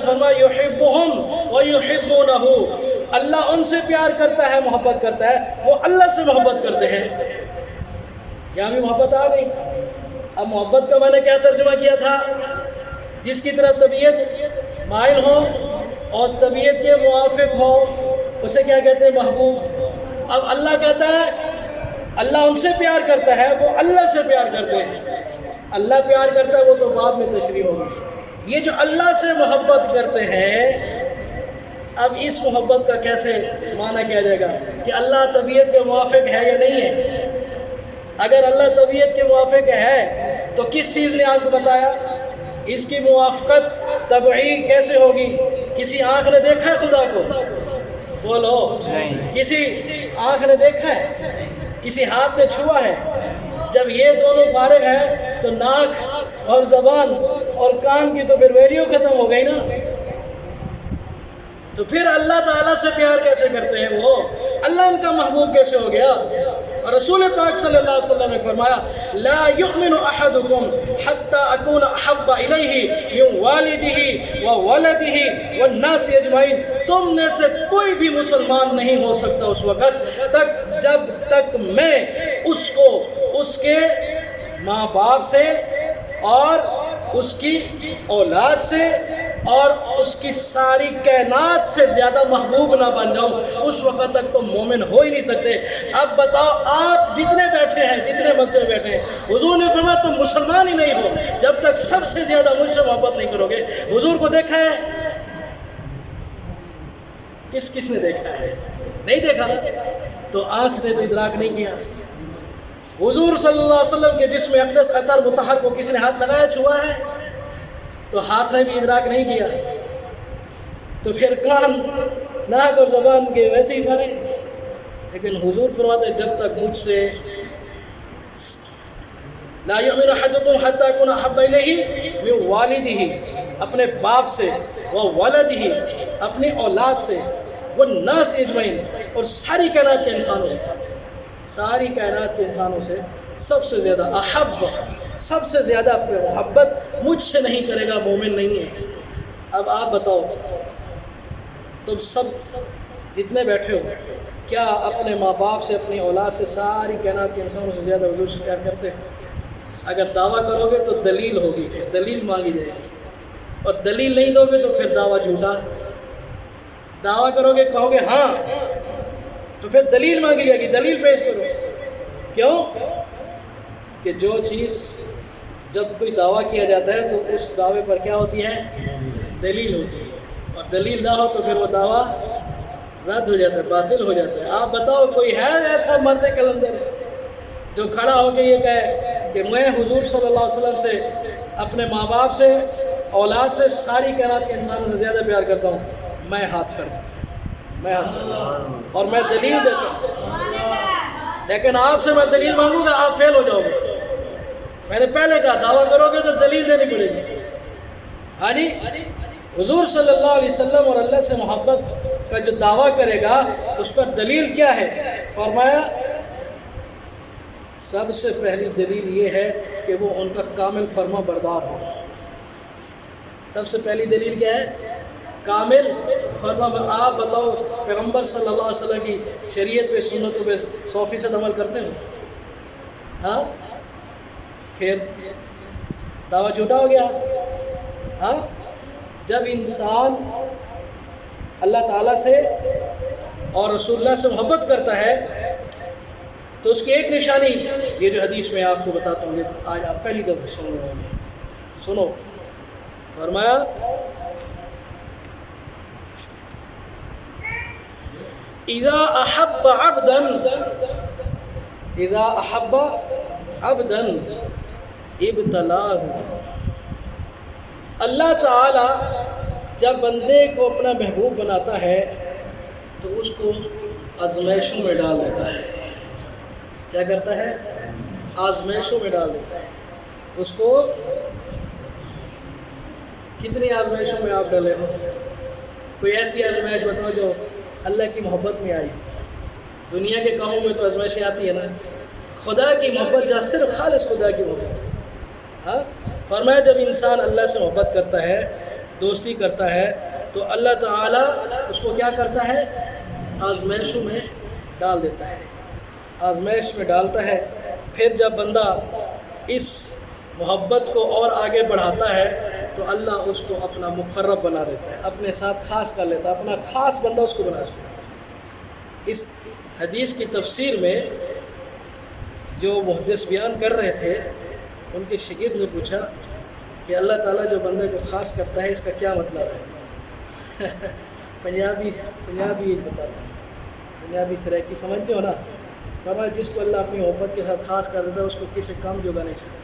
فرمایا یحبہم ویحبونہ، اللہ ان سے پیار کرتا ہے، محبت کرتا ہے، وہ اللہ سے محبت کرتے ہیں۔ یہاں بھی محبت آ گئی۔ اب محبت کا میں نے کیا ترجمہ کیا تھا؟ جس کی طرف طبیعت مائل ہو اور طبیعت کے موافق ہو اسے کیا کہتے ہیں؟ محبوب۔ اب اللہ کہتا ہے اللہ ان سے پیار کرتا ہے، وہ اللہ سے پیار کرتے ہیں۔ اللہ پیار کرتا ہے وہ تو بعد میں تشریح ہوگی۔ یہ جو اللہ سے محبت کرتے ہیں، اب اس محبت کا کیسے معنی کیا جائے گا کہ اللہ طبیعت کے موافق ہے یا نہیں ہے؟ اگر اللہ طبیعت کے موافق ہے تو کس چیز نے آپ کو بتایا؟ اس کی موافقت طبعی کیسے ہوگی؟ کسی آنکھ نے دیکھا ہے خدا کو؟ بولو نہیں۔ کسی آنکھ نے دیکھا ہے؟ کسی ہاتھ نے چھوا ہے؟ جب یہ دونوں فارغ ہیں تو ناک اور زبان اور کان کی تو پھر ویلیو ختم ہو گئی نا۔ تو پھر اللہ تعالیٰ سے پیار کیسے کرتے ہیں وہ؟ اللہ ان کا محبوب کیسے ہو گیا؟ اور رسول پاک صلی اللہ علیہ وسلم نے فرمایا لا یؤمن احدکم حتی اکون احب الیہ من والدہ وولدہ والناس اجمعین، تم میں سے کوئی بھی مسلمان نہیں ہو سکتا اس وقت تک جب تک میں اس کو اس کے ماں باپ سے اور اس کی اولاد سے اور اس کی ساری کائنات سے زیادہ محبوب نہ بن جاؤں، اس وقت تک تو مومن ہو ہی نہیں سکتے۔ اب بتاؤ آپ جتنے بیٹھے ہیں، جتنے مسجد میں بیٹھے ہیں، حضور نے فرمایا تم مسلمان ہی نہیں ہو جب تک سب سے زیادہ مجھ سے محبت نہیں کرو گے۔ حضور کو دیکھا ہے؟ کس نے دیکھا ہے؟ نہیں دیکھا نا، تو آنکھ نے تو ادراک نہیں کیا۔ حضور صلی اللہ علیہ وسلم کے جسم اقدس عطر مطہر کو کسی نے ہاتھ لگایا، چھوا ہے؟ تو ہاتھ نے بھی ادراک نہیں کیا، تو پھر کان، ناک اور زبان کے ویسے ہی فرق۔ لیکن حضور فرماتے ہیں جب تک مجھ سے لا یؤمن احدکم حتی اکون احب الیہ من والدہ، اپنے باپ سے، وولدہ، اپنی اولاد سے، والناس اجمعین، اور ساری کائنات کے انسانوں سے، ساری کائنات کے انسانوں سے سب سے زیادہ احب، سب سے زیادہ اپنے محبت مجھ سے نہیں کرے گا مومن نہیں ہے۔ اب آپ بتاؤ تم سب جتنے بیٹھے ہو کیا اپنے ماں باپ سے، اپنی اولاد سے، ساری کائنات کے انسانوں سے زیادہ حضور سے پیار کرتے ہیں؟ اگر دعویٰ کرو گے تو دلیل ہوگی، پھر دلیل مانگی جائے گی، اور دلیل نہیں دو گے تو پھر دعویٰ جھوٹا۔ دعویٰ کرو گے، کہو گے ہاں، تو پھر دلیل مانگی جائے گی، دلیل پیش کرو۔ کیوں؟ کہ جو چیز جب کوئی دعویٰ کیا جاتا ہے تو اس دعوے پر کیا ہوتی ہے؟ دلیل ہوتی ہے، اور دلیل نہ ہو تو پھر وہ دعویٰ رد ہو جاتا ہے، باطل ہو جاتا ہے۔ آپ بتاؤ کوئی ہے ایسا مرد کلندر جو کھڑا ہو کے یہ کہے کہ میں حضور صلی اللہ علیہ وسلم سے، اپنے ماں باپ سے، اولاد سے، ساری کائنات کے انسانوں سے زیادہ پیار کرتا ہوں؟ میں ہاتھ کرتا ہوں، میں ہاتھ کرتا ہوں اور میں دلیل دیتا ہوں، لیکن آپ سے میں دلیل مانگوں گا آپ فیل ہو جاؤ گے۔ میں نے پہلے کہا دعویٰ کرو گے تو دلیل دینی پڑے گی۔ ہاں جی، حضور صلی اللہ علیہ وسلم اور اللہ سے محبت کا جو دعویٰ کرے گا اس پر دلیل کیا ہے؟ فرمایا سب سے پہلی دلیل یہ ہے کہ وہ ان کا کامل فرما بردار ہو۔ سب سے پہلی دلیل کیا ہے؟ کامل فرما بردار۔ آپ بتاؤ پیغمبر صلی اللہ علیہ وسلم کی شریعت پہ، سنتوں پہ 100% عمل کرتے ہو؟ ہاں، پھر دعویٰ جھوٹا ہو گیا۔ ہاں، جب انسان اللہ تعالیٰ سے اور رسول اللہ سے محبت کرتا ہے تو اس کی ایک نشانی، یہ جو حدیث میں آپ کو بتاتا ہوں، آج آپ پہلی دفعہ سن رہے ہوں گے، سنو۔ فرمایا اذا احب عبدا، اذا احب عبدا ابتلاه، اللہ تعالی جب بندے کو اپنا محبوب بناتا ہے تو اس کو آزمائشوں میں ڈال دیتا ہے۔ کیا کرتا ہے؟ آزمائشوں میں ڈال دیتا ہے اس کو۔ کتنی آزمائشوں میں آپ ڈالے ہو؟ کوئی ایسی آزمائش بتاؤ جو اللہ کی محبت میں آئی۔ دنیا کے کاموں میں تو آزمائشیں آتی ہیں نا، خدا کی محبت جہاں صرف خالص خدا کی محبت۔ ہاں، فرمایا جب انسان اللہ سے محبت کرتا ہے دوستی کرتا ہے تو اللہ تعالیٰ اس کو کیا کرتا ہے؟ آزمائشوں میں ڈال دیتا ہے، آزمائش میں ڈالتا ہے۔ پھر جب بندہ اس محبت کو اور آگے بڑھاتا ہے تو اللہ اس کو اپنا مقرب بنا دیتا ہے، اپنے ساتھ خاص کر لیتا ہے، اپنا خاص بندہ اس کو بنا دیتا ہے۔ اس حدیث کی تفسیر میں جو محدث بیان کر رہے تھے ان کے شاگرد نے پوچھا کہ اللہ تعالیٰ جو بندے کو خاص کرتا ہے اس کا کیا مطلب ہے؟ پنجابی بتاتا ہوں، پنجابی سریکی سمجھتے ہو نا؟ فرمایا جس کو اللہ اپنی محبت کے ساتھ خاص کر دیتا ہے اس کو کسی کام جوگا نہیں چاہتا،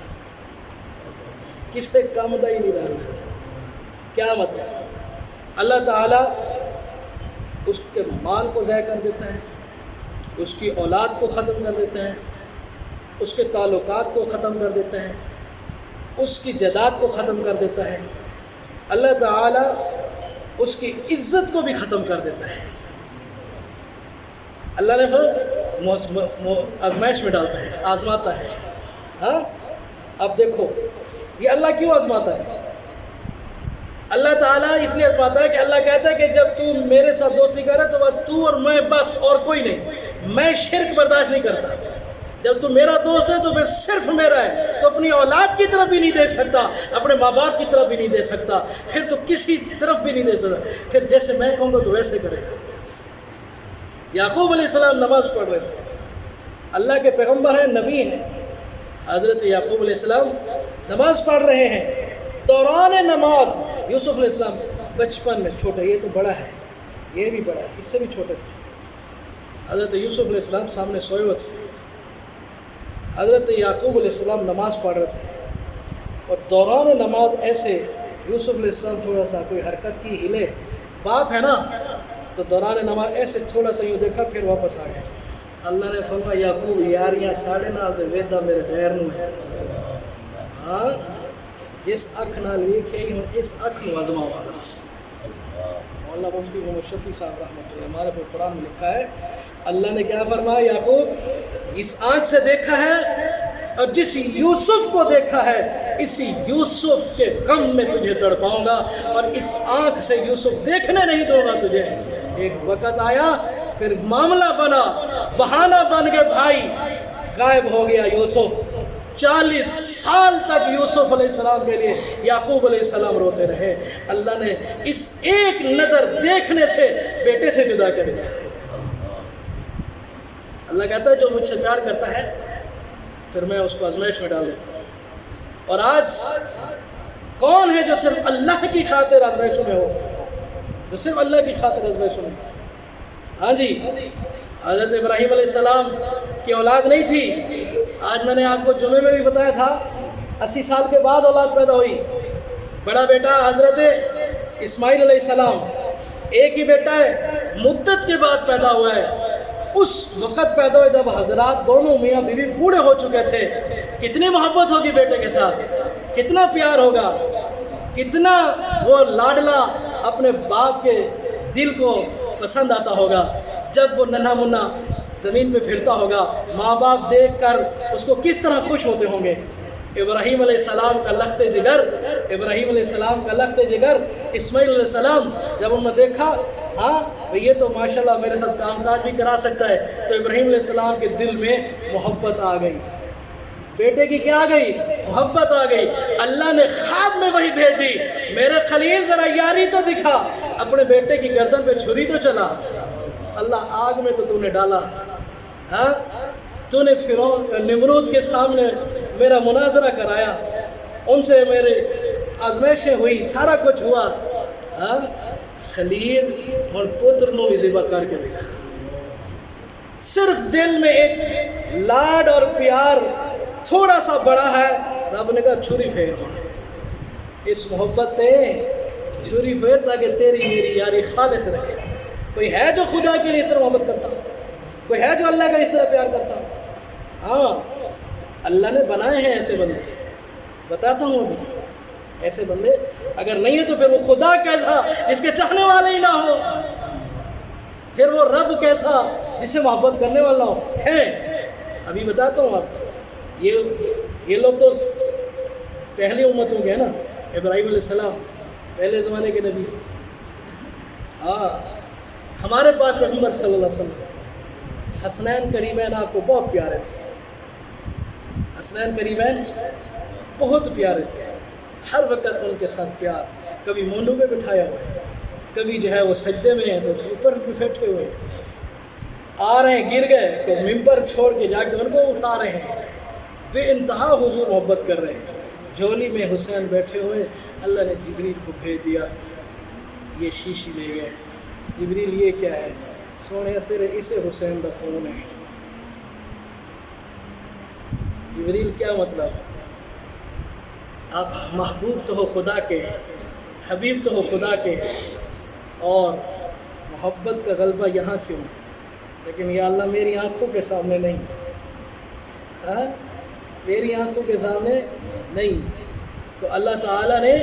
کس سے کام دا ہی نہیں رہا۔ کیا مطلب؟ اللہ تعالیٰ اس کے مال کو ضائع کر دیتا ہے، اس کی اولاد کو ختم کر دیتا ہے، اس کے تعلقات کو ختم کر دیتا ہے، اس کی جائیداد کو ختم کر دیتا ہے، اللہ تعالیٰ اس کی عزت کو بھی ختم کر دیتا ہے۔ اللہ نے پھر آزمائش میں ڈالتا ہے، آزماتا ہے۔ ہاں اب دیکھو یہ اللہ کیوں آزماتا ہے؟ اللہ تعالیٰ اس لیے آزماتا ہے کہ اللہ کہتا ہے کہ جب تو میرے ساتھ دوستی کر رہا ہے تو بس تو اور میں، بس اور کوئی نہیں، میں شرک برداشت نہیں کرتا۔ جب تو میرا دوست ہے تو پھر صرف میرا ہے، تو اپنی اولاد کی طرف بھی نہیں دیکھ سکتا، اپنے ماں باپ کی طرف بھی نہیں دیکھ سکتا، پھر تو کسی طرف بھی نہیں دیکھ سکتا، پھر جیسے میں کہوں گا تو ویسے کرے گا۔ یعقوب علیہ السلام نماز پڑھ رہے تھے، اللہ کے پیغمبر ہیں، نبی ہیں، حضرت یعقوب علیہ السلام نماز پڑھ رہے ہیں۔ دوران نماز یوسف علیہ السلام بچپن میں چھوٹا، یہ تو بڑا ہے، یہ بھی بڑا ہے، اس سے بھی چھوٹے تھے، حضرت یوسف علیہ السلام سامنے سوئے ہوئے تھے، حضرت یعقوب علیہ السلام نماز پڑھ رہے تھے، اور دوران نماز ایسے یوسف علیہ السلام تھوڑا سا کوئی حرکت کی، ہلے، باپ ہے نا، تو دوران نماز ایسے تھوڑا سا یوں دیکھا، پھر واپس آ گئے۔ اللہ نے فرمایا یعقوب یاریاں ساڑھے نال دے ویدا میرے غیر نو ہے، ہاں جس اکھ نال ویکھے ہی اس اکھ نو آزما والا۔ مولانا مفتی محمد شفیع صاحب رحمۃ اللہ ہمارے پھر قرآن میں لکھا ہے، اللہ نے کیا فرمایا؟ یعقوب اس آنکھ سے دیکھا ہے اور جس یوسف کو دیکھا ہے اسی یوسف کے غم میں تجھے تڑپاؤں گا، اور اس آنکھ سے یوسف دیکھنے نہیں دوں گا تجھے۔ ایک وقت آیا پھر معاملہ بنا، بہانہ بن گئے، بھائی غائب ہو گیا یوسف۔ 40 سال تک یوسف علیہ السلام کے لیے یعقوب علیہ السلام روتے رہے۔ اللہ نے اس ایک نظر دیکھنے سے بیٹے سے جدا کر دیا۔ اللہ کہتا ہے جو مجھ سے پیار کرتا ہے پھر میں اس کو آزمائش میں ڈال دیتا ہوں۔ اور آج کون ہے جو صرف اللہ کی خاطر آزمائشوں میں ہو، جو صرف اللہ کی خاطر آزمائشوں میں ہو؟ ہاں جی، حضرت ابراہیم علیہ السلام کی اولاد نہیں تھی، آج میں نے آپ کو جمعے میں بھی بتایا تھا، 80 سال کے بعد اولاد پیدا ہوئی۔ بڑا بیٹا حضرت اسماعیل علیہ السلام، ایک ہی بیٹا ہے، مدت کے بعد پیدا ہوا ہے۔ اس وقت پیدا ہوئے جب حضرات دونوں میاں بیوی بوڑھے ہو چکے تھے، کتنی محبت ہوگی بیٹے کے ساتھ، کتنا پیار ہوگا، کتنا وہ لاڈلا اپنے باپ کے دل کو پسند آتا ہوگا۔ جب وہ ننھا منا زمین پہ پھرتا ہوگا، ماں باپ دیکھ کر اس کو کس طرح خوش ہوتے ہوں گے۔ ابراہیم علیہ السلام کا لخت جگر، ابراہیم علیہ السلام کا لخت جگر اسماعیل علیہ السلام، جب انہوں نے دیکھا ہاں یہ تو ماشاءاللہ میرے ساتھ کام کاج بھی کرا سکتا ہے، تو ابراہیم علیہ السلام کے دل میں محبت آ گئی، بیٹے کی کیا آ گئی؟ محبت آ گئی۔ اللہ نے خواب میں وہی بھیج دی، میرے خلیل ذرا یاری تو دکھا، اپنے بیٹے کی گردن پہ چھری تو چلا۔ اللہ آگ میں تو نے ڈالا، ہاں تو نے فرعون نمرود کے سامنے میرا مناظرہ کرایا، ان سے میرے آزمائشیں ہوئی، سارا کچھ ہوا، ہاں خلیل اور پتر نو بھی ذبح کر کے دکھا۔ صرف دل میں ایک لاڈ اور پیار تھوڑا سا بڑا ہے، رب نے کہا چھری پھیر، اس محبت نے چھری پھیر تاکہ تیری میری یاری خالص رہے۔ کوئی ہے جو خدا کے لیے اس طرح محبت کرتا ہو؟ کوئی ہے جو اللہ کا اس طرح پیار کرتا ہو؟ ہاں اللہ نے بنائے ہیں ایسے بندے، بتاتا ہوں ابھی ایسے بندے، اگر نہیں ہے تو پھر وہ خدا کیسا جس کے چاہنے والے ہی نہ ہو، پھر وہ رب کیسا جسے محبت کرنے والا ہو ہے۔ ابھی بتاتا ہوں آپ کو، یہ لوگ تو پہلی امت ہوں گے نا، ابراہیم علیہ السلام پہلے زمانے کے نبی. ہاں ہمارے پاک پیغمبر صلی اللہ علیہ وسلم حسنین کریمین آپ کو بہت پیارے تھے. حسنین کریمین بہت پیارے تھے. ہر وقت ان کے ساتھ پیار. کبھی مونڈوں پہ بٹھایا ہوا ہے, کبھی جو ہے وہ سجدے میں ہیں تو اوپر بھی بیٹھے ہوئے ہیں, آ رہے ہیں گر گئے تو ممبر چھوڑ کے جا کے ان کو اٹھا رہے ہیں. بے انتہا حضور محبت کر رہے ہیں. جھولی میں حسین بیٹھے ہوئے, اللہ نے جبریل کو بھیج دیا, یہ شیشی لے گئے. جبریل یہ کیا ہے؟ سونے تیرے اسے حسین دا خون ہے. جبریل کیا مطلب؟ آپ محبوب تو ہو خدا کے, حبیب تو ہو خدا کے, اور محبت کا غلبہ یہاں کیوں؟ لیکن یا اللہ میری آنکھوں کے سامنے نہیں, ہاں میری آنکھوں کے سامنے نہیں. تو اللہ تعالیٰ نے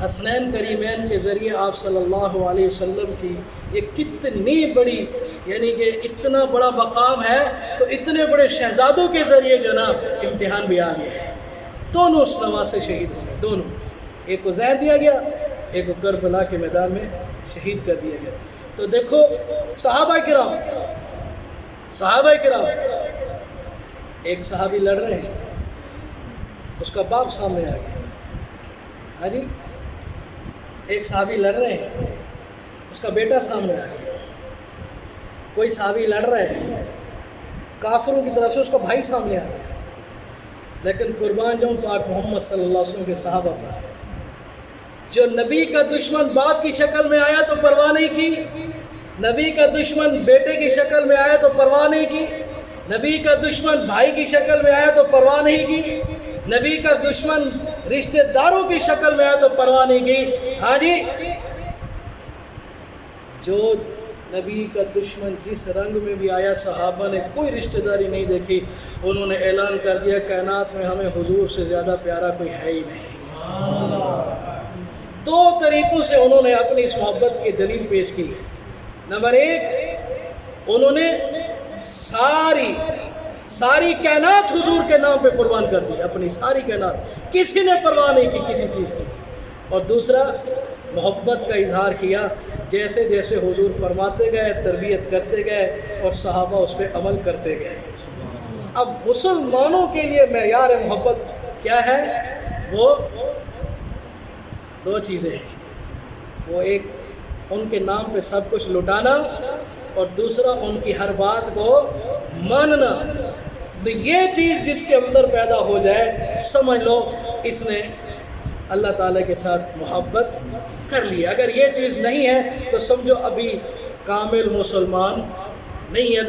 حسنین کریمین کے ذریعے آپ صلی اللہ علیہ وسلم کی یہ کتنی بڑی, یعنی کہ اتنا بڑا مقام ہے, تو اتنے بڑے شہزادوں کے ذریعے جناب امتحان بھی آ گیا ہے. دونوں اس نواز سے شہید ہو گئے, دونوں. ایک کو زہر دیا گیا, ایک کو کربلا کے میدان میں شہید کر دیا گیا. تو دیکھو صحابہ کرام, ایک صحابی لڑ رہے ہیں, اس کا باپ سامنے آ گیا. ہاں جی, ایک صحابی لڑ رہے ہیں, اس کا بیٹا سامنے آ گیا. کوئی صحابی لڑ رہے ہیں, کافروں کی طرف سے اس کا بھائی سامنے آ گیا. لیکن قربان جاؤں پاک محمد صلی اللہ علیہ وسلم کے صحابہ پر, جو نبی کا دشمن باپ کی شکل میں آیا تو پرواہ نہیں کی, نبی کا دشمن بیٹے کی شکل میں آیا تو پرواہ نہیں کی, نبی کا دشمن بھائی کی شکل میں آیا تو پرواہ نہیں کی, نبی کا دشمن رشتہ داروں کی شکل میں آیا تو پرواہ نہیں کی. ہاں جی, جو نبی کا دشمن جس رنگ میں بھی آیا, صحابہ نے کوئی رشتہ داری نہیں دیکھی. انہوں نے اعلان کر دیا کائنات میں ہمیں حضور سے زیادہ پیارا کوئی ہے ہی نہیں. دو طریقوں سے انہوں نے اپنی اس محبت کی دلیل پیش کی. نمبر ایک, انہوں نے ساری کائنات حضور کے نام پہ قربان کر دی, اپنی ساری کائنات, کسی نے پرواہ نہیں کی کسی چیز کی. اور دوسرا, محبت کا اظہار کیا, جیسے جیسے حضور فرماتے گئے, تربیت کرتے گئے, اور صحابہ اس پہ عمل کرتے گئے. اب مسلمانوں کے لیے معیار محبت کیا ہے؟ وہ دو چیزیں ہیں. وہ ایک ان کے نام پہ سب کچھ لٹانا, اور دوسرا ان کی ہر بات کو ماننا. تو یہ چیز جس کے اندر پیدا ہو جائے, سمجھ لو اس نے اللہ تعالیٰ کے ساتھ محبت کر لی. اگر یہ چیز نہیں ہے تو سمجھو ابھی کامل مسلمان نہیں ہے.